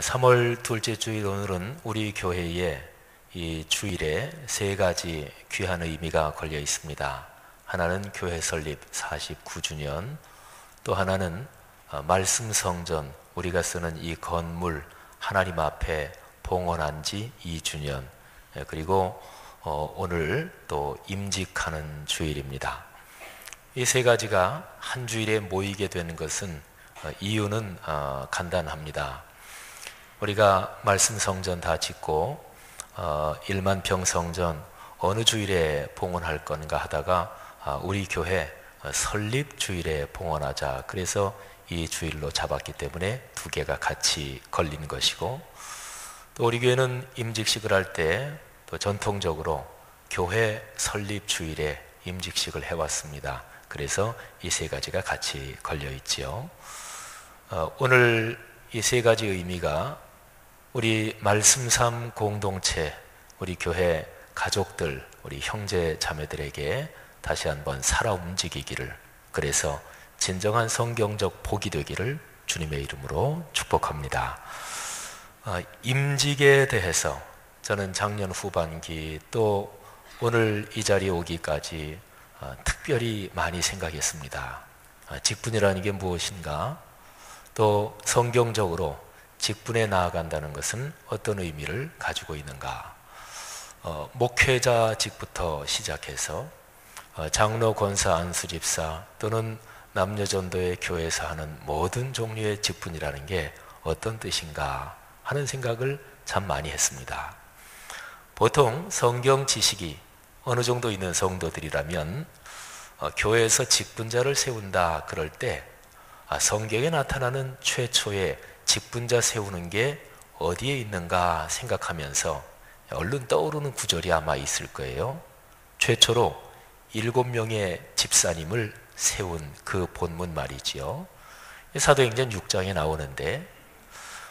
3월 둘째 주일 오늘은 우리 교회에 이 주일에 세 가지 귀한 의미가 걸려 있습니다. 하나는 교회 설립 49주년, 또 하나는 말씀 성전, 우리가 쓰는 이 건물 하나님 앞에 봉헌한 지 2주년, 그리고 오늘 또 임직하는 주일입니다. 이 세 가지가 한 주일에 모이게 되는 것은 이유는 간단합니다. 우리가 말씀 성전 다 짓고 1만 평 성전 어느 주일에 봉헌할 건가 하다가 우리 교회 설립 주일에 봉헌하자, 그래서 이 주일로 잡았기 때문에 두 개가 같이 걸린 것이고, 또 우리 교회는 임직식을 할 때 또 전통적으로 교회 설립 주일에 임직식을 해왔습니다. 그래서 이 세 가지가 같이 걸려 있지요. 오늘 이 세 가지 의미가 우리 말씀삼 공동체, 우리 교회 가족들, 우리 형제 자매들에게 다시 한번 살아 움직이기를, 그래서 진정한 성경적 복이 되기를 주님의 이름으로 축복합니다. 임직에 대해서 저는 작년 후반기 또 오늘 이 자리에 오기까지 특별히 많이 생각했습니다. 직분이라는 게 무엇인가? 또 성경적으로 직분에 나아간다는 것은 어떤 의미를 가지고 있는가? 목회자직부터 시작해서 장로, 권사, 안수집사 또는 남녀전도회 교회에서 하는 모든 종류의 직분이라는 게 어떤 뜻인가 하는 생각을 참 많이 했습니다. 보통 성경 지식이 어느 정도 있는 성도들이라면 교회에서 직분자를 세운다 그럴 때 성경에 나타나는 최초의 직분자 세우는 게 어디에 있는가 생각하면서 얼른 떠오르는 구절이 아마 있을 거예요. 최초로 7명의 집사님을 세운 그 본문 말이지요. 사도행전 6장에 나오는데,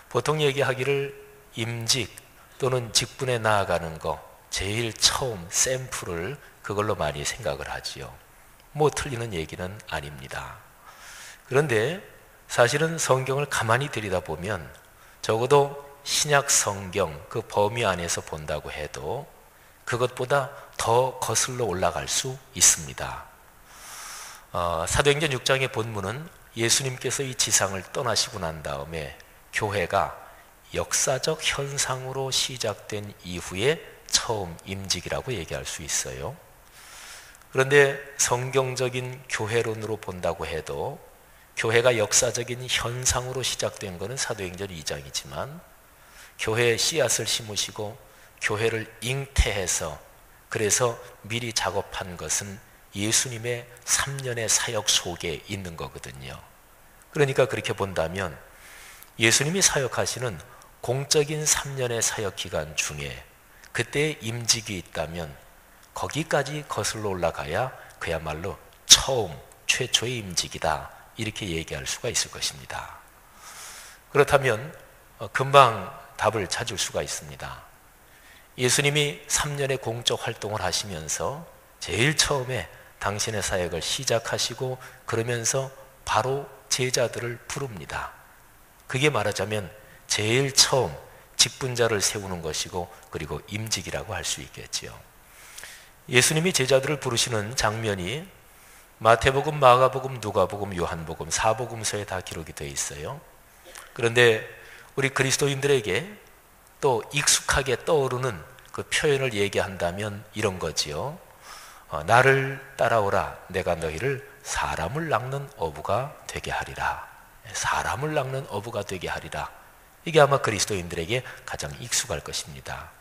보통 얘기하기를 임직 또는 직분에 나아가는 거 제일 처음 샘플을 그걸로 많이 생각을 하지요. 뭐 틀리는 얘기는 아닙니다. 그런데 사실은 성경을 가만히 들여다보면 적어도 신약 성경 그 범위 안에서 본다고 해도 그것보다 더 거슬러 올라갈 수 있습니다. 사도행전 6장의 본문은 예수님께서 이 지상을 떠나시고 난 다음에 교회가 역사적 현상으로 시작된 이후에 처음 임직이라고 얘기할 수 있어요. 그런데 성경적인 교회론으로 본다고 해도 교회가 역사적인 현상으로 시작된 것은 사도행전 2장이지만 교회에 씨앗을 심으시고 교회를 잉태해서 그래서 미리 작업한 것은 예수님의 3년의 사역 속에 있는 거거든요. 그러니까 그렇게 본다면 예수님이 사역하시는 공적인 3년의 사역 기간 중에 그때의 임직이 있다면 거기까지 거슬러 올라가야 그야말로 처음 최초의 임직이다, 이렇게 얘기할 수가 있을 것입니다. 그렇다면 금방 답을 찾을 수가 있습니다. 예수님이 3년의 공적 활동을 하시면서 제일 처음에 당신의 사역을 시작하시고 그러면서 바로 제자들을 부릅니다. 그게 말하자면 제일 처음 직분자를 세우는 것이고 그리고 임직이라고 할 수 있겠지요. 예수님이 제자들을 부르시는 장면이 마태복음, 마가복음, 누가복음, 요한복음, 사복음서에 다 기록이 되어 있어요. 그런데 우리 그리스도인들에게 또 익숙하게 떠오르는 그 표현을 얘기한다면 이런 거지요. 나를 따라오라, 내가 너희를 사람을 낚는 어부가 되게 하리라. 사람을 낚는 어부가 되게 하리라. 이게 아마 그리스도인들에게 가장 익숙할 것입니다.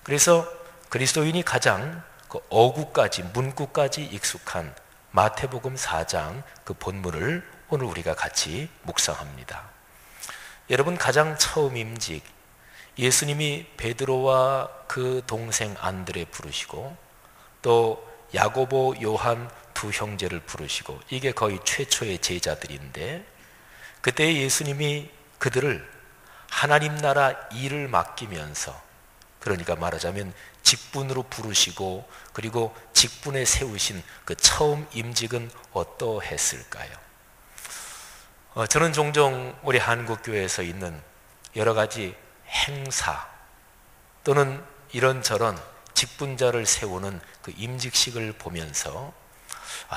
그래서 그리스도인이 가장 그 어구까지, 문구까지 익숙한 마태복음 4장 그 본문을 오늘 우리가 같이 묵상합니다. 여러분, 가장 처음 임직, 예수님이 베드로와 그 동생 안드레 부르시고 또 야고보, 요한 두 형제를 부르시고 이게 거의 최초의 제자들인데, 그때 예수님이 그들을 하나님 나라 일을 맡기면서, 그러니까 말하자면 직분으로 부르시고 그리고 직분에 세우신 그 처음 임직은 어떠했을까요? 저는 종종 우리 한국교회에서 있는 여러 가지 행사 또는 이런저런 직분자를 세우는 그 임직식을 보면서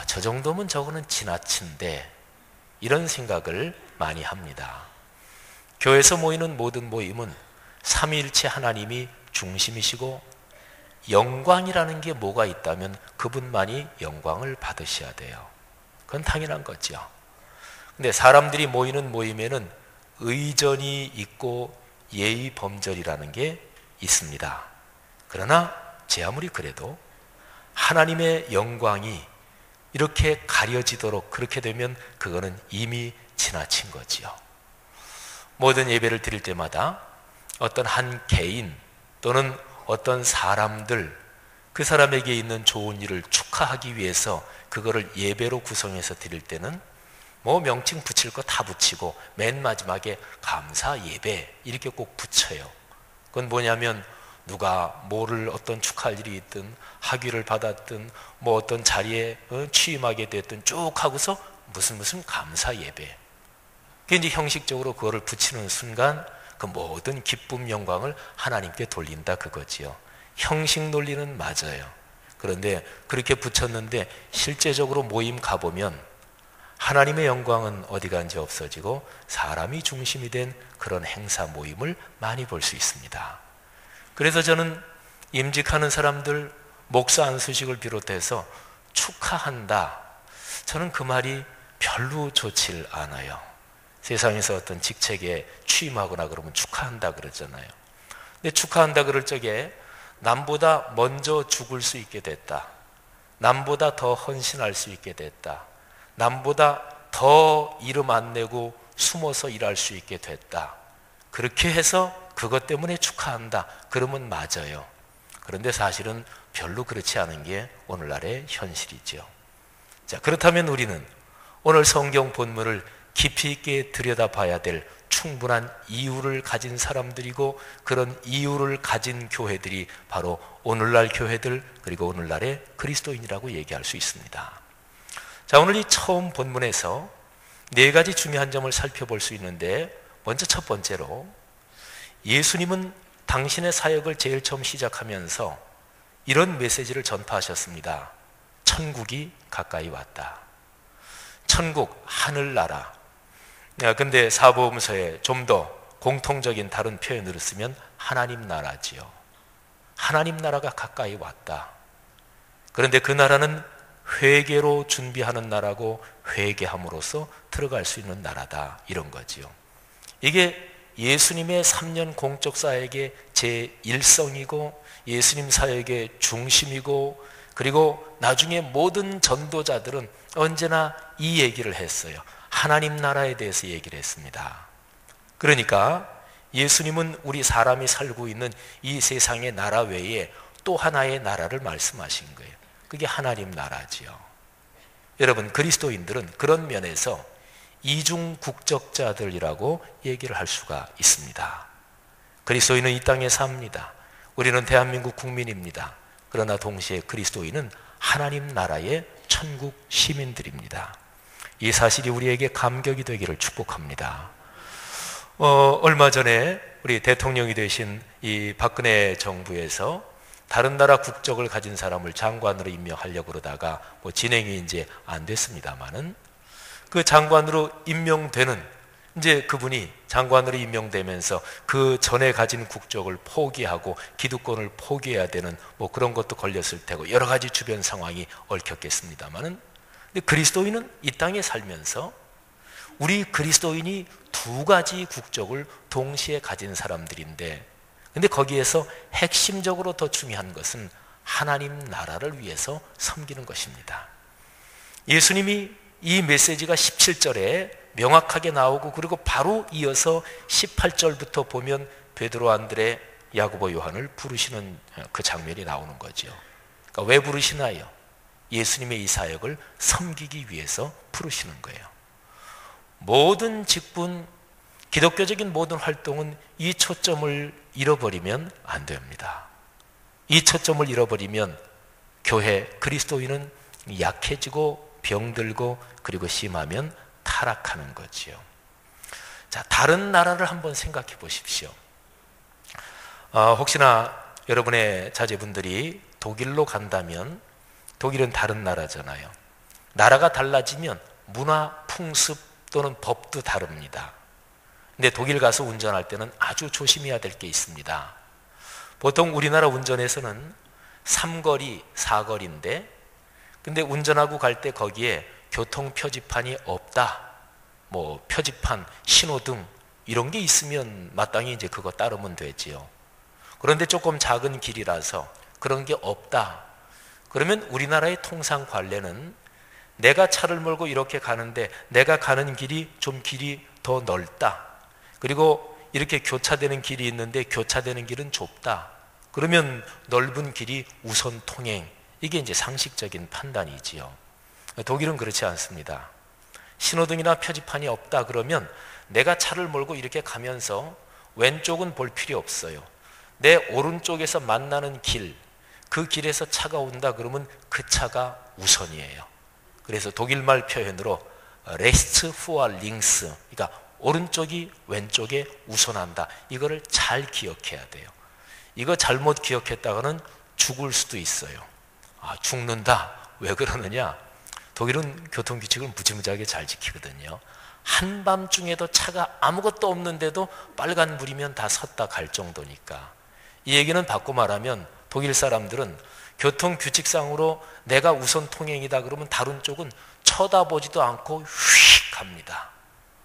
저 정도면 저거는 지나친데 이런 생각을 많이 합니다. 교회에서 모이는 모든 모임은 삼위일체 하나님이 중심이시고 영광이라는 게 뭐가 있다면 그분만이 영광을 받으셔야 돼요. 그건 당연한 거죠. 근데 사람들이 모이는 모임에는 의전이 있고 예의 범절이라는 게 있습니다. 그러나 제 아무리 그래도 하나님의 영광이 이렇게 가려지도록 그렇게 되면 그거는 이미 지나친 거지요. 모든 예배를 드릴 때마다 어떤 한 개인 또는 어떤 사람들, 그 사람에게 있는 좋은 일을 축하하기 위해서 그거를 예배로 구성해서 드릴 때는 뭐 명칭 붙일 거 다 붙이고 맨 마지막에 감사 예배 이렇게 꼭 붙여요. 그건 뭐냐면 누가 뭐를 어떤 축하할 일이 있든 학위를 받았든 뭐 어떤 자리에 취임하게 됐든 쭉 하고서 무슨 감사 예배. 그게 이제 형식적으로 그거를 붙이는 순간 그 모든 기쁨 영광을 하나님께 돌린다 그거지요. 형식 논리는 맞아요. 그런데 그렇게 붙였는데 실제적으로 모임 가보면 하나님의 영광은 어디 간지 없어지고 사람이 중심이 된 그런 행사 모임을 많이 볼 수 있습니다. 그래서 저는 임직하는 사람들 목사 안수식을 비롯해서 축하한다. 저는 그 말이 별로 좋질 않아요. 세상에서 어떤 직책에 취임하거나 그러면 축하한다 그러잖아요. 근데 축하한다 그럴 적에 남보다 먼저 죽을 수 있게 됐다. 남보다 더 헌신할 수 있게 됐다. 남보다 더 이름 안 내고 숨어서 일할 수 있게 됐다. 그렇게 해서 그것 때문에 축하한다. 그러면 맞아요. 그런데 사실은 별로 그렇지 않은 게 오늘날의 현실이죠. 자, 그렇다면 우리는 오늘 성경 본문을 깊이 있게 들여다봐야 될 충분한 이유를 가진 사람들이고 그런 이유를 가진 교회들이 바로 오늘날 교회들 그리고 오늘날의 그리스도인이라고 얘기할 수 있습니다. 자, 오늘 이 처음 본문에서 네 가지 중요한 점을 살펴볼 수 있는데 먼저 첫 번째로 예수님은 당신의 사역을 제일 처음 시작하면서 이런 메시지를 전파하셨습니다. 천국이 가까이 왔다. 천국, 하늘나라. 근데 사복음서에 좀 더 공통적인 다른 표현으로 쓰면 하나님 나라지요. 하나님 나라가 가까이 왔다. 그런데 그 나라는 회개로 준비하는 나라고 회개함으로써 들어갈 수 있는 나라다. 이런 거지요. 이게 예수님의 3년 공적 사역의 제1성이고 예수님 사역의 중심이고 그리고 나중에 모든 전도자들은 언제나 이 얘기를 했어요. 하나님 나라에 대해서 얘기를 했습니다. 그러니까 예수님은 우리 사람이 살고 있는 이 세상의 나라 외에 또 하나의 나라를 말씀하신 거예요. 그게 하나님 나라지요. 여러분, 그리스도인들은 그런 면에서 이중 국적자들이라고 얘기를 할 수가 있습니다. 그리스도인은 이 땅에 삽니다. 우리는 대한민국 국민입니다. 그러나 동시에 그리스도인은 하나님 나라의 천국 시민들입니다. 이 사실이 우리에게 감격이 되기를 축복합니다. 얼마 전에 우리 대통령이 되신 이 박근혜 정부에서 다른 나라 국적을 가진 사람을 장관으로 임명하려고 그러다가 진행이 이제 안 됐습니다만은 그 장관으로 임명되는 이제 그분이 장관으로 임명되면서 그 전에 가진 국적을 포기하고 기득권을 포기해야 되는 그런 것도 걸렸을 테고 여러 가지 주변 상황이 얽혔겠습니다만은 근데 그리스도인은 이 땅에 살면서 우리 그리스도인이 두 가지 국적을 동시에 가진 사람들인데 근데 거기에서 핵심적으로 더 중요한 것은 하나님 나라를 위해서 섬기는 것입니다. 예수님이 이 메시지가 17절에 명확하게 나오고 그리고 바로 이어서 18절부터 보면 베드로, 안드레, 야고보, 요한을 부르시는 그 장면이 나오는 거죠. 그러니까 왜 부르시나요? 예수님의 이 사역을 섬기기 위해서 부르시는 거예요. 모든 직분, 기독교적인 모든 활동은 이 초점을 잃어버리면 안 됩니다. 이 초점을 잃어버리면 교회, 그리스도인은 약해지고 병들고 그리고 심하면 타락하는 거지요. 자, 다른 나라를 한번 생각해 보십시오. 혹시나 여러분의 자제분들이 독일로 간다면 독일은 다른 나라잖아요. 나라가 달라지면 문화, 풍습 또는 법도 다릅니다. 근데 독일 가서 운전할 때는 아주 조심해야 될 게 있습니다. 보통 우리나라 운전에서는 3거리, 4거리인데 근데 운전하고 갈 때 거기에 교통 표지판이 없다. 뭐 표지판, 신호등 이런 게 있으면 마땅히 이제 그거 따르면 되지요. 그런데 조금 작은 길이라서 그런 게 없다. 그러면 우리나라의 통상 관례는 내가 차를 몰고 이렇게 가는데 내가 가는 길이 좀 길이 더 넓다. 그리고 이렇게 교차되는 길이 있는데 교차되는 길은 좁다. 그러면 넓은 길이 우선 통행. 이게 이제 상식적인 판단이지요. 독일은 그렇지 않습니다. 신호등이나 표지판이 없다 그러면 내가 차를 몰고 이렇게 가면서 왼쪽은 볼 필요 없어요. 내 오른쪽에서 만나는 길, 그 길에서 차가 온다 그러면 그 차가 우선이에요. 그래서 독일말 표현으로 레스트 후아 링스, 그러니까 오른쪽이 왼쪽에 우선한다. 이거를 잘 기억해야 돼요. 이거 잘못 기억했다가는 죽을 수도 있어요. 죽는다. 왜 그러느냐? 독일은 교통규칙을 무지무지하게 잘 지키거든요. 한밤중에도 차가 아무것도 없는데도 빨간불이면 다 섰다 갈 정도니까. 이 얘기는 바꿔 말하면 독일 사람들은 교통규칙상으로 내가 우선 통행이다 그러면 다른 쪽은 쳐다보지도 않고 휙 갑니다.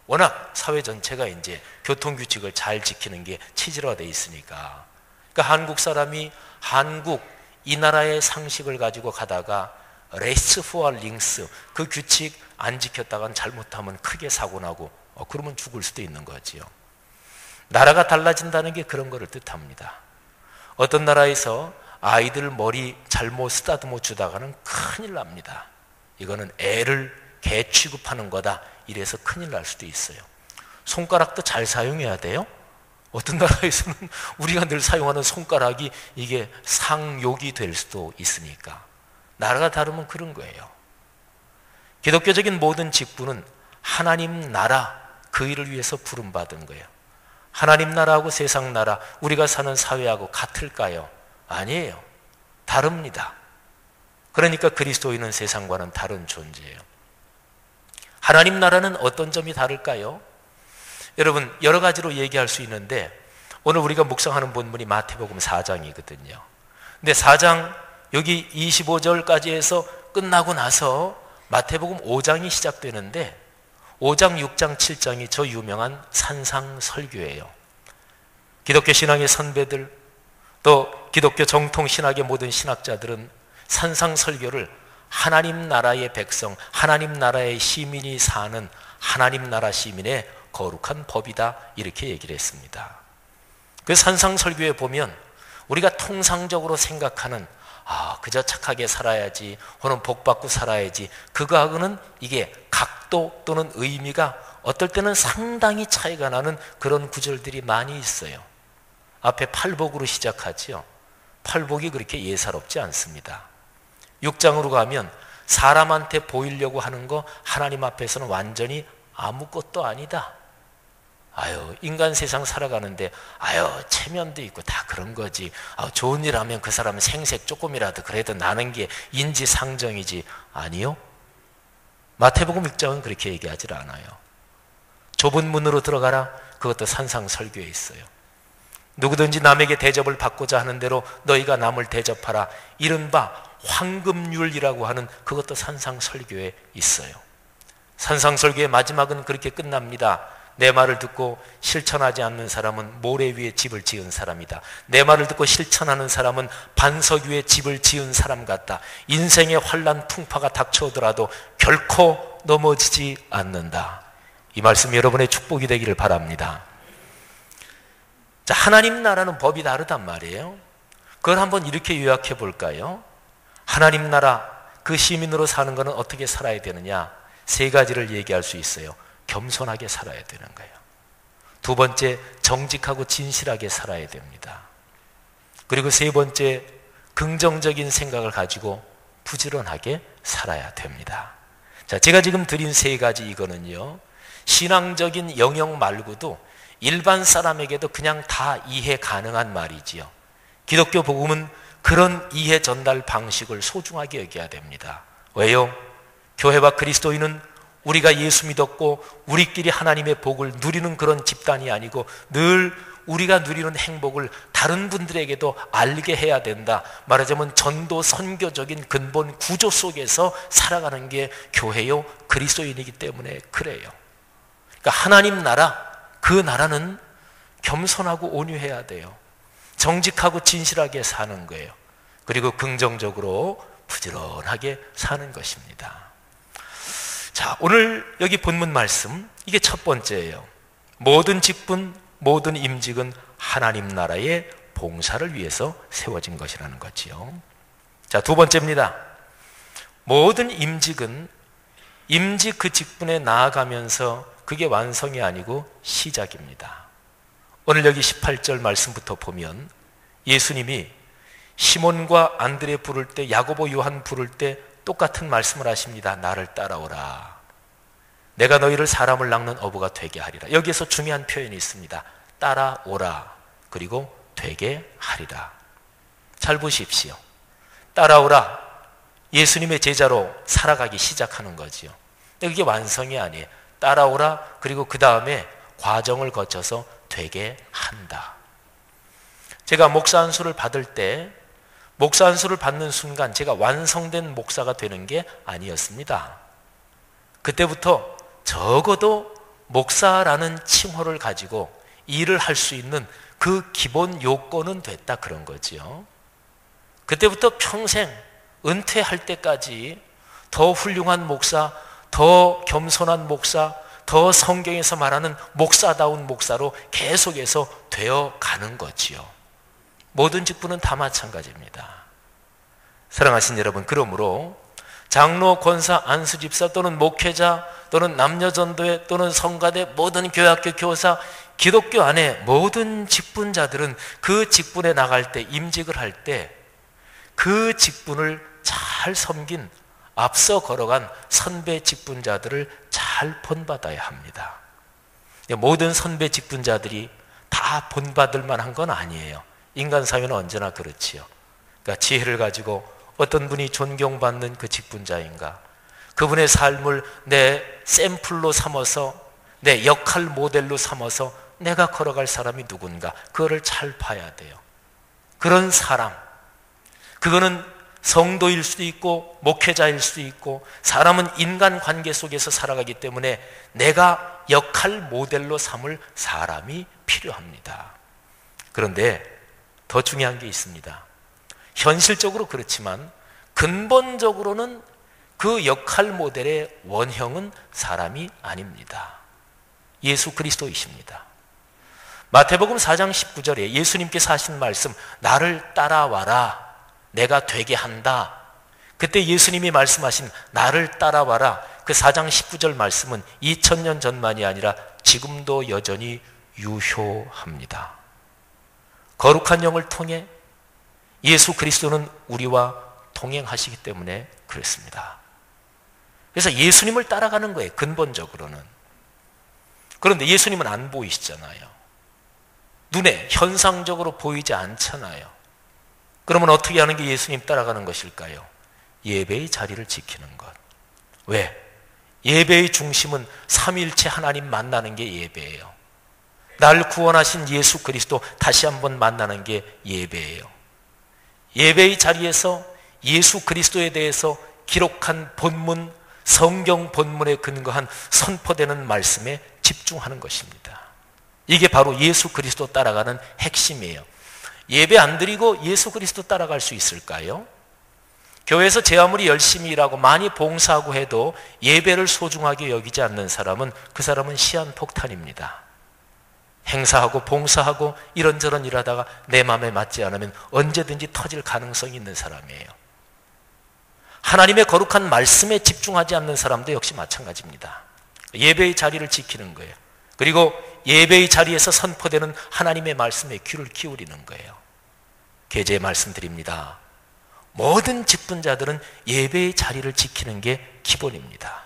워낙 사회 전체가 이제 교통규칙을 잘 지키는 게 체질화되어 있으니까. 그러니까 한국 사람이 이 나라의 상식을 가지고 가다가 레스 포알 링스, 그 규칙 안 지켰다간 잘못하면 크게 사고 나고 그러면 죽을 수도 있는 거지요. 나라가 달라진다는 게 그런 거를 뜻합니다. 어떤 나라에서 아이들 머리 잘못 쓰다듬어 주다가는 큰일 납니다. 이거는 애를 개 취급하는 거다. 이래서 큰일 날 수도 있어요. 손가락도 잘 사용해야 돼요. 어떤 나라에서는 우리가 늘 사용하는 손가락이 이게 상욕이 될 수도 있으니까. 나라가 다르면 그런 거예요. 기독교적인 모든 직분은 하나님 나라, 그 일을 위해서 부름받은 거예요. 하나님 나라하고 세상 나라, 우리가 사는 사회하고 같을까요? 아니에요. 다릅니다. 그러니까 그리스도인은 세상과는 다른 존재예요. 하나님 나라는 어떤 점이 다를까요? 여러분, 여러 가지로 얘기할 수 있는데 오늘 우리가 묵상하는 본문이 마태복음 4장이거든요. 근데 4장 여기 25절까지 해서 끝나고 나서 마태복음 5장이 시작되는데 5장, 6장, 7장이 저 유명한 산상설교예요. 기독교 신앙의 선배들 또 기독교 정통 신학의 모든 신학자들은 산상설교를 하나님 나라의 백성, 하나님 나라의 시민이 사는 하나님 나라 시민의 거룩한 법이다 이렇게 얘기를 했습니다. 그 산상설교에 보면 우리가 통상적으로 생각하는 그저 착하게 살아야지 혹은 복받고 살아야지 그거하고는 이게 각도 또는 의미가 어떨 때는 상당히 차이가 나는 그런 구절들이 많이 있어요. 앞에 팔복으로 시작하지요. 팔복이 그렇게 예사롭지 않습니다. 6장으로 가면 사람한테 보이려고 하는 거 하나님 앞에서는 완전히 아무것도 아니다. 인간 세상 살아가는데 체면도 있고 다 그런 거지. 좋은 일 하면 그 사람은 생색 조금이라도 그래도 나는 게 인지상정이지. 아니요. 마태복음 6장은 그렇게 얘기하지 않아요. 좁은 문으로 들어가라. 그것도 산상설교에 있어요. 누구든지 남에게 대접을 받고자 하는 대로 너희가 남을 대접하라. 이른바 황금률이라고 하는 그것도 산상설교에 있어요. 산상설교의 마지막은 그렇게 끝납니다. 내 말을 듣고 실천하지 않는 사람은 모래 위에 집을 지은 사람이다. 내 말을 듣고 실천하는 사람은 반석 위에 집을 지은 사람 같다. 인생의 환난 풍파가 닥쳐오더라도 결코 넘어지지 않는다. 이 말씀이 여러분의 축복이 되기를 바랍니다. 자, 하나님 나라는 법이 다르단 말이에요. 그걸 한번 이렇게 요약해 볼까요? 하나님 나라 그 시민으로 사는 것은 어떻게 살아야 되느냐? 세 가지를 얘기할 수 있어요. 겸손하게 살아야 되는 거예요. 두 번째, 정직하고 진실하게 살아야 됩니다. 그리고 세 번째, 긍정적인 생각을 가지고 부지런하게 살아야 됩니다. 자, 제가 지금 드린 세 가지 이거는요, 신앙적인 영역 말고도 일반 사람에게도 그냥 다 이해 가능한 말이지요. 기독교 복음은 그런 이해 전달 방식을 소중하게 여겨야 됩니다. 왜요? 교회와 그리스도인은 우리가 예수 믿었고 우리끼리 하나님의 복을 누리는 그런 집단이 아니고 늘 우리가 누리는 행복을 다른 분들에게도 알게 해야 된다. 말하자면 전도 선교적인 근본 구조 속에서 살아가는 게 교회요 그리스도인이기 때문에 그래요. 그러니까 하나님 나라, 그 나라는 겸손하고 온유해야 돼요. 정직하고 진실하게 사는 거예요. 그리고 긍정적으로 부지런하게 사는 것입니다. 자, 오늘 여기 본문 말씀, 이게 첫 번째예요. 모든 직분, 모든 임직은 하나님 나라의 봉사를 위해서 세워진 것이라는 거지요. 자, 두 번째입니다. 모든 임직은 임직 그 직분에 나아가면서 그게 완성이 아니고 시작입니다. 오늘 여기 18절 말씀부터 보면 예수님이 시몬과 안드레 부를 때, 야고보 요한 부를 때 똑같은 말씀을 하십니다. 나를 따라오라. 내가 너희를 사람을 낚는 어부가 되게 하리라. 여기에서 중요한 표현이 있습니다. 따라오라. 그리고 되게 하리라. 잘 보십시오. 따라오라. 예수님의 제자로 살아가기 시작하는 거지요. 근데 그게 완성이 아니에요. 따라오라. 그리고 그 다음에 과정을 거쳐서 되게 한다. 제가 목사 안수를 받을 때 목사 안수를 받는 순간 제가 완성된 목사가 되는 게 아니었습니다. 그때부터 적어도 목사라는 칭호를 가지고 일을 할 수 있는 그 기본 요건은 됐다 그런 거지요. 그때부터 평생 은퇴할 때까지 더 훌륭한 목사, 더 겸손한 목사, 더 성경에서 말하는 목사다운 목사로 계속해서 되어가는 거지요. 모든 직분은 다 마찬가지입니다. 사랑하신 여러분, 그러므로 장로, 권사, 안수집사 또는 목회자 또는 남녀전도회 또는 성가대 모든 교회학교 교사, 기독교 안에 모든 직분자들은 그 직분에 나갈 때, 임직을 할 때 그 직분을 잘 섬긴 앞서 걸어간 선배 직분자들을 잘 본받아야 합니다. 모든 선배 직분자들이 다 본받을 만한 건 아니에요. 인간 사회는 언제나 그렇지요. 그러니까 지혜를 가지고 어떤 분이 존경받는 그 직분자인가, 그분의 삶을 내 샘플로 삼아서, 내 역할 모델로 삼아서 내가 걸어갈 사람이 누군가, 그거를 잘 봐야 돼요. 그런 사람, 그거는 성도일 수도 있고 목회자일 수도 있고, 사람은 인간관계 속에서 살아가기 때문에 내가 역할 모델로 삼을 사람이 필요합니다. 그런데 더 중요한 게 있습니다. 현실적으로 그렇지만 근본적으로는 그 역할 모델의 원형은 사람이 아닙니다. 예수 그리스도이십니다. 마태복음 4장 19절에 예수님께서 하신 말씀, 나를 따라와라, 내가 되게 한다. 그때 예수님이 말씀하신 나를 따라와라, 그 4장 19절 말씀은 2000년 전만이 아니라 지금도 여전히 유효합니다. 거룩한 영을 통해 예수 그리스도는 우리와 동행하시기 때문에 그렇습니다. 그래서 예수님을 따라가는 거예요, 근본적으로는. 그런데 예수님은 안 보이시잖아요. 눈에 현상적으로 보이지 않잖아요. 그러면 어떻게 하는 게 예수님 따라가는 것일까요? 예배의 자리를 지키는 것. 왜? 예배의 중심은 삼위일체 하나님 만나는 게 예배예요. 날 구원하신 예수 그리스도 다시 한번 만나는 게 예배예요. 예배의 자리에서 예수 그리스도에 대해서 기록한 본문, 성경 본문에 근거한 선포되는 말씀에 집중하는 것입니다. 이게 바로 예수 그리스도 따라가는 핵심이에요. 예배 안 드리고 예수 그리스도 따라갈 수 있을까요? 교회에서 제 아무리 열심히 일하고 많이 봉사하고 해도 예배를 소중하게 여기지 않는 사람은, 그 사람은 시한폭탄입니다. 행사하고 봉사하고 이런저런 일하다가 내 마음에 맞지 않으면 언제든지 터질 가능성이 있는 사람이에요. 하나님의 거룩한 말씀에 집중하지 않는 사람도 역시 마찬가지입니다. 예배의 자리를 지키는 거예요. 그리고 예배의 자리에서 선포되는 하나님의 말씀에 귀를 기울이는 거예요. 계제 말씀드립니다. 모든 직분자들은 예배의 자리를 지키는 게 기본입니다.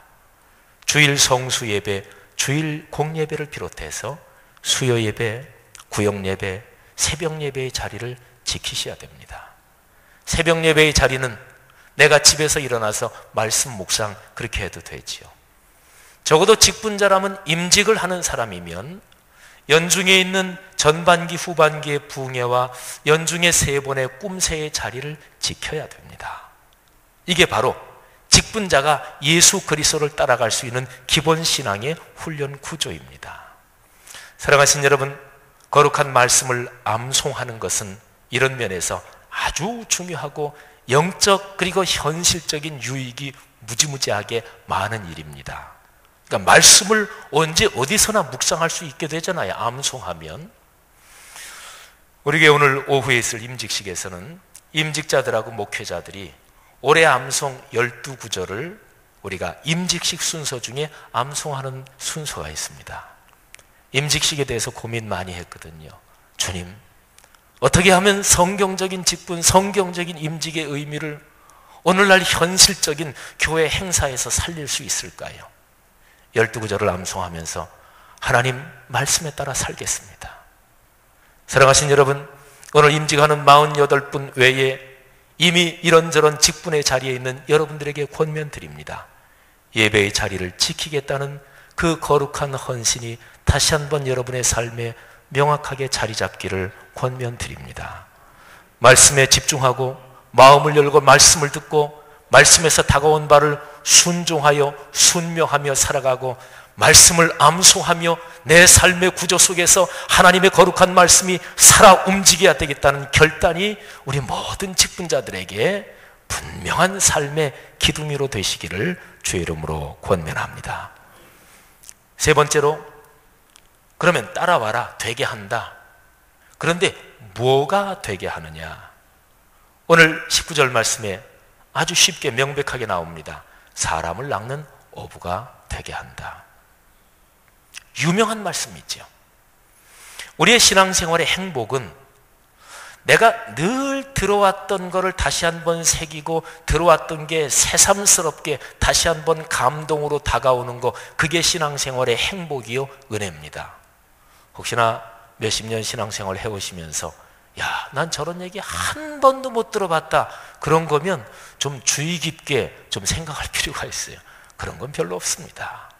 주일 성수 예배, 주일 공예배를 비롯해서 수요 예배, 구역 예배, 새벽 예배의 자리를 지키셔야 됩니다. 새벽 예배의 자리는 내가 집에서 일어나서 말씀 묵상 그렇게 해도 되지요. 적어도 직분자라면 임직을 하는 사람이면 연중에 있는 전반기, 후반기의 부흥회와 연중의 3번의 꿈새의 자리를 지켜야 됩니다. 이게 바로 직분자가 예수 그리스도를 따라갈 수 있는 기본 신앙의 훈련 구조입니다. 사랑하신 여러분, 거룩한 말씀을 암송하는 것은 이런 면에서 아주 중요하고 영적 그리고 현실적인 유익이 무지무지하게 많은 일입니다. 그러니까 말씀을 언제 어디서나 묵상할 수 있게 되잖아요. 암송하면. 우리 교회 오늘 오후에 있을 임직식에서는 임직자들하고 목회자들이 올해 암송 12구절을 우리가 임직식 순서 중에 암송하는 순서가 있습니다. 임직식에 대해서 고민 많이 했거든요. 주님, 어떻게 하면 성경적인 직분, 성경적인 임직의 의미를 오늘날 현실적인 교회 행사에서 살릴 수 있을까요? 12구절을 암송하면서 하나님 말씀에 따라 살겠습니다. 사랑하신 여러분, 오늘 임직하는 48분 외에 이미 이런저런 직분의 자리에 있는 여러분들에게 권면드립니다. 예배의 자리를 지키겠다는 그 거룩한 헌신이 다시 한번 여러분의 삶에 명확하게 자리 잡기를 권면드립니다. 말씀에 집중하고 마음을 열고 말씀을 듣고 말씀에서 다가온 바를 순종하여 순명하며 살아가고 말씀을 암송하며 내 삶의 구조 속에서 하나님의 거룩한 말씀이 살아 움직여야 되겠다는 결단이 우리 모든 직분자들에게 분명한 삶의 기둥이로 되시기를 주의 이름으로 권면합니다. 세 번째로, 그러면 따라와라, 되게 한다. 그런데 뭐가 되게 하느냐? 오늘 19절 말씀에 아주 쉽게 명백하게 나옵니다. 사람을 낚는 어부가 되게 한다. 유명한 말씀이죠. 우리의 신앙생활의 행복은 내가 늘 들어왔던 것을 다시 한번 새기고 들어왔던 게 새삼스럽게 다시 한번 감동으로 다가오는 것, 그게 신앙생활의 행복이요 은혜입니다. 혹시나 몇십 년 신앙생활 해오시면서 야, 난 저런 얘기 한 번도 못 들어봤다, 그런 거면 좀 주의 깊게 좀 생각할 필요가 있어요. 그런 건 별로 없습니다.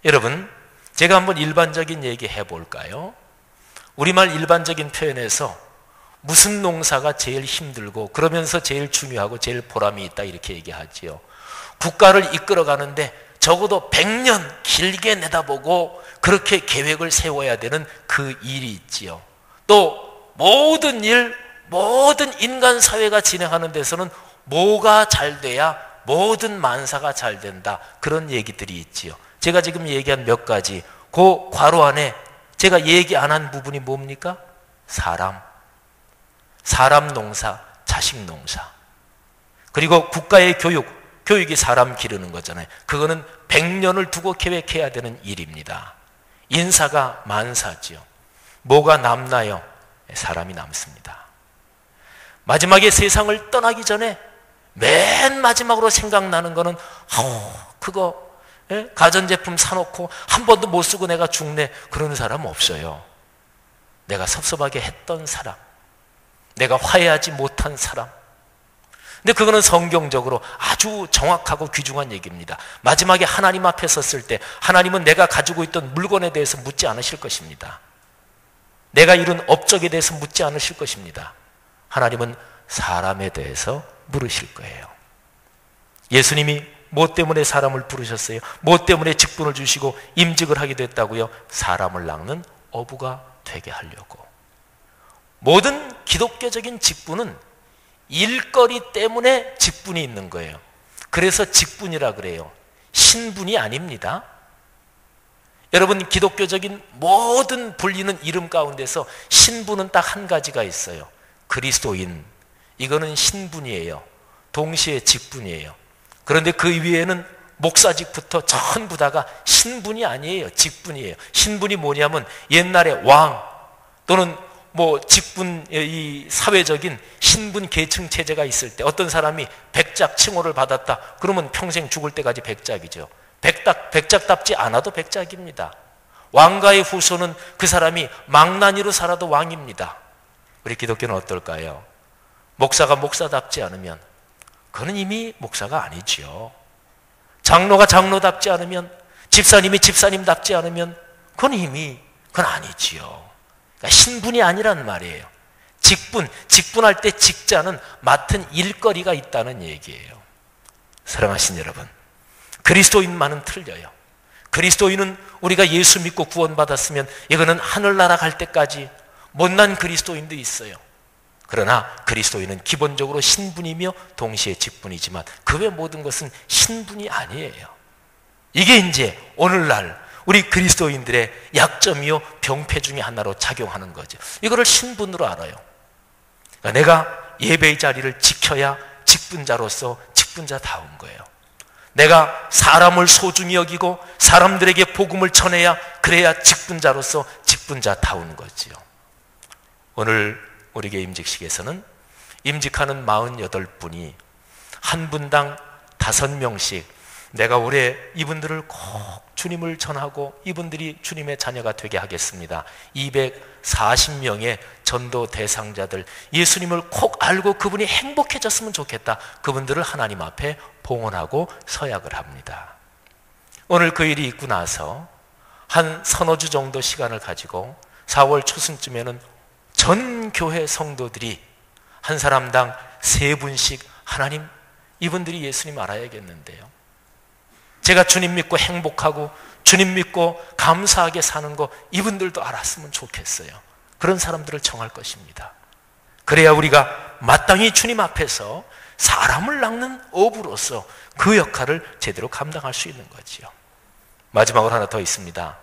여러분, 제가 한번 일반적인 얘기 해볼까요? 우리말 일반적인 표현에서 무슨 농사가 제일 힘들고 그러면서 제일 중요하고 제일 보람이 있다, 이렇게 얘기하지요. 국가를 이끌어가는데 적어도 100년 길게 내다보고 그렇게 계획을 세워야 되는 그 일이 있지요. 또 모든 일, 모든 인간 사회가 진행하는 데서는 뭐가 잘 돼야 모든 만사가 잘 된다, 그런 얘기들이 있지요. 제가 지금 얘기한 몇 가지, 그 괄호 안에 제가 얘기 안 한 부분이 뭡니까? 사람 농사, 자식 농사. 그리고 국가의 교육이 사람 기르는 거잖아요. 그거는 100년을 두고 계획해야 되는 일입니다. 인사가 만사지요. 뭐가 남나요? 사람이 남습니다. 마지막에 세상을 떠나기 전에 맨 마지막으로 생각나는 거는 그거 가전제품 사놓고 한 번도 못 쓰고 내가 죽네, 그런 사람 없어요. 내가 섭섭하게 했던 사람, 내가 화해하지 못한 사람. 근데 그거는 성경적으로 아주 정확하고 귀중한 얘기입니다. 마지막에 하나님 앞에 섰을 때 하나님은 내가 가지고 있던 물건에 대해서 묻지 않으실 것입니다. 내가 이룬 업적에 대해서 묻지 않으실 것입니다. 하나님은 사람에 대해서 물으실 거예요. 예수님이 뭐 때문에 사람을 부르셨어요? 뭐 때문에 직분을 주시고 임직을 하게 됐다고요? 사람을 낚는 어부가 되게 하려고. 모든 기독교적인 직분은 일거리 때문에 직분이 있는 거예요. 그래서 직분이라 그래요. 신분이 아닙니다. 여러분, 기독교적인 모든 불리는 이름 가운데서 신분은 딱 한 가지가 있어요. 그리스도인. 이거는 신분이에요. 동시에 직분이에요. 그런데 그 위에는 목사직부터 전부 다가 신분이 아니에요. 직분이에요. 신분이 뭐냐면 옛날에 왕 또는 뭐 직분, 이 사회적인 신분 계층 체제가 있을 때 어떤 사람이 백작 칭호를 받았다, 그러면 평생 죽을 때까지 백작이죠. 백작답지 않아도 백작입니다. 왕가의 후손은 그 사람이 망나니로 살아도 왕입니다. 우리 기독교는 어떨까요? 목사가 목사답지 않으면 그는 이미 목사가 아니지요. 장로가 장로답지 않으면, 집사님이 집사님답지 않으면 그건 아니지요. 그러니까 신분이 아니란 말이에요. 직분할 때 직자는 맡은 일거리가 있다는 얘기예요. 사랑하신 여러분, 그리스도인만은 틀려요. 그리스도인은 우리가 예수 믿고 구원받았으면 이거는 하늘나라 갈 때까지 못난 그리스도인도 있어요. 그러나 그리스도인은 기본적으로 신분이며 동시에 직분이지만 그 외 모든 것은 신분이 아니에요. 이게 이제 오늘날 우리 그리스도인들의 약점이요 병폐 중에 하나로 작용하는 거죠. 이거를 신분으로 알아요. 그러니까 내가 예배의 자리를 지켜야 직분자로서 직분자다운 거예요. 내가 사람을 소중히 여기고 사람들에게 복음을 전해야, 그래야 직분자로서 직분자다운 거지요. 오늘 우리 교회 임직식에서는 임직하는 48분이 한 분당 5명씩 내가 올해 이분들을 꼭 주님을 전하고 이분들이 주님의 자녀가 되게 하겠습니다. 240명의 전도 대상자들, 예수님을 꼭 알고 그분이 행복해졌으면 좋겠다. 그분들을 하나님 앞에 봉헌하고 서약을 합니다. 오늘 그 일이 있고 나서 한 서너 주 정도 시간을 가지고 4월 초순쯤에는 전 교회 성도들이 한 사람당 3분씩 하나님, 이분들이 예수님 알아야겠는데요. 제가 주님 믿고 행복하고 주님 믿고 감사하게 사는 거 이분들도 알았으면 좋겠어요. 그런 사람들을 정할 것입니다. 그래야 우리가 마땅히 주님 앞에서 사람을 낚는 어부로서 그 역할을 제대로 감당할 수 있는 거지요. 마지막으로 하나 더 있습니다.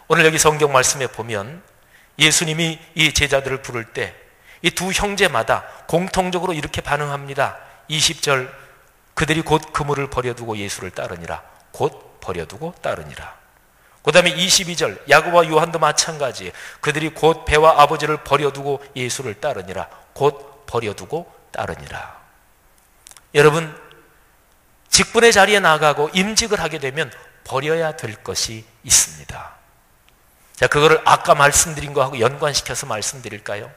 오늘 여기 성경 말씀에 보면 예수님이 이 제자들을 부를 때 이 두 형제마다 공통적으로 이렇게 반응합니다. 20절, 그들이 곧 그물을 버려두고 예수를 따르니라. 곧 버려두고 따르니라. 그 다음에 22절, 야고보와 요한도 마찬가지, 그들이 곧 배와 아버지를 버려두고 예수를 따르니라. 곧 버려두고 따르니라. 여러분, 직분의 자리에 나가고 임직을 하게 되면 버려야 될 것이 있습니다. 자, 그거를 아까 말씀드린 거하고 연관시켜서 말씀드릴까요?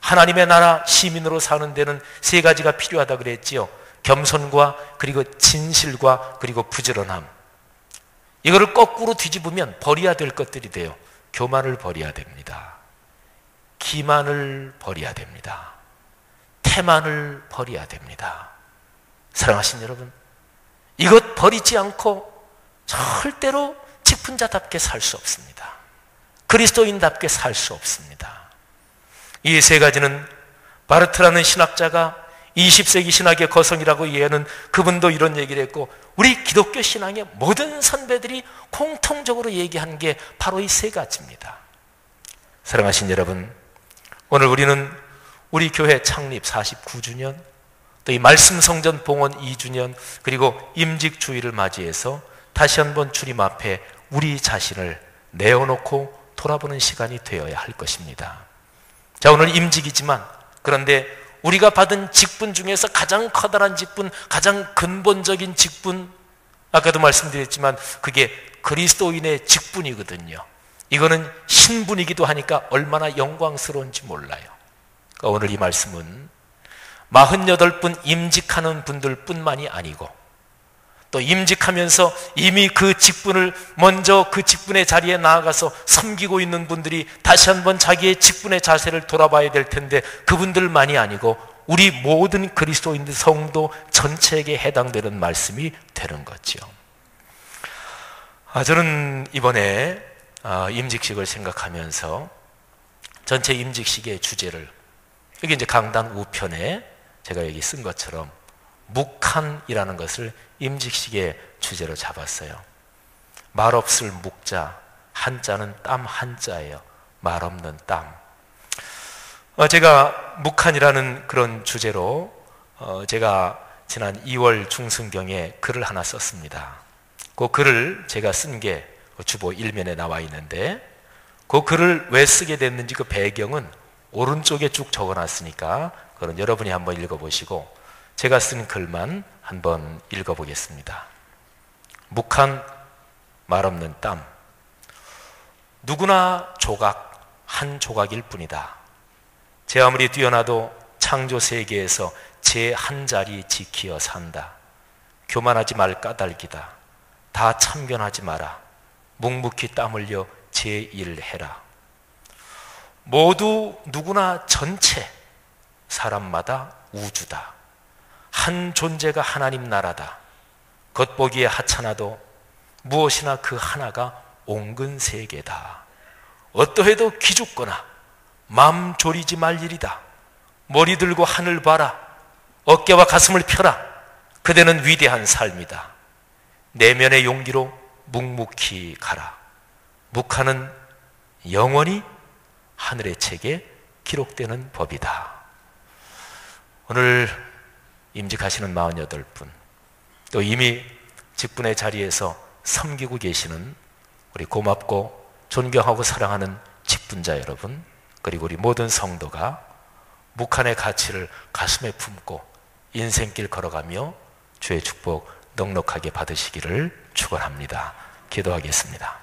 하나님의 나라 시민으로 사는 데는 3가지가 필요하다 그랬지요. 겸손과 그리고 진실과 그리고 부지런함. 이거를 거꾸로 뒤집으면 버려야 될 것들이 돼요. 교만을 버려야 됩니다. 기만을 버려야 됩니다. 태만을 버려야 됩니다. 사랑하신 여러분, 이것 버리지 않고 절대로 직분자답게 살 수 없습니다. 그리스도인답게 살 수 없습니다. 이 3가지는 바르트라는 신학자가 20세기 신학의 거성이라고 이해하는 그분도 이런 얘기를 했고, 우리 기독교 신앙의 모든 선배들이 공통적으로 얘기한 게 바로 이 3가지입니다. 사랑하신 여러분, 오늘 우리는 우리 교회 창립 49주년, 또 이 말씀 성전 봉헌 2주년, 그리고 임직주의를 맞이해서 다시 한번 주님 앞에 우리 자신을 내어놓고 돌아보는 시간이 되어야 할 것입니다. 자, 오늘 임직이지만, 그런데 우리가 받은 직분 중에서 가장 커다란 직분, 가장 근본적인 직분, 아까도 말씀드렸지만 그게 그리스도인의 직분이거든요. 이거는 신분이기도 하니까 얼마나 영광스러운지 몰라요. 그러니까 오늘 이 말씀은 48분 임직하는 분들 뿐만이 아니고, 또 임직하면서 이미 그 직분을 먼저 그 직분의 자리에 나아가서 섬기고 있는 분들이 다시 한번 자기의 직분의 자세를 돌아봐야 될 텐데, 그분들만이 아니고 우리 모든 그리스도인들 성도 전체에게 해당되는 말씀이 되는 거죠. 저는 이번에 임직식을 생각하면서 전체 임직식의 주제를, 여기 이제 강단 우편에 제가 여기 쓴 것처럼 묵한이라는 것을 임직식의 주제로 잡았어요. 말없을 묵자, 한자는 땀 한자예요. 말없는 땀. 제가 묵한이라는 그런 주제로 제가 지난 2월 중순경에 글을 하나 썼습니다. 그 글을 제가 쓴 게 주보 1면에 나와 있는데, 그 글을 왜 쓰게 됐는지 그 배경은 오른쪽에 쭉 적어놨으니까 그건 여러분이 한번 읽어보시고 제가 쓴 글만 한번 읽어보겠습니다. 묵한 말없는 땀. 누구나 조각, 한 조각일 뿐이다. 제 아무리 뛰어나도 창조 세계에서 제 한 자리 지키어 산다. 교만하지 말 까닭이다. 다 참견하지 마라. 묵묵히 땀 흘려 제 일 해라. 모두 누구나 전체 사람마다 우주다. 한 존재가 하나님 나라다. 겉보기에 하찮아도 무엇이나 그 하나가 옹근 세계다. 어떠해도 기죽거나 마음 졸이지 말 일이다. 머리 들고 하늘 봐라. 어깨와 가슴을 펴라. 그대는 위대한 삶이다. 내면의 용기로 묵묵히 가라. 묵하는 영원히 하늘의 책에 기록되는 법이다. 오늘 임직하시는 48분, 또 이미 직분의 자리에서 섬기고 계시는 우리 고맙고 존경하고 사랑하는 직분자 여러분, 그리고 우리 모든 성도가 묵한의 가치를 가슴에 품고 인생길 걸어가며 주의 축복 넉넉하게 받으시기를 축원합니다. 기도하겠습니다.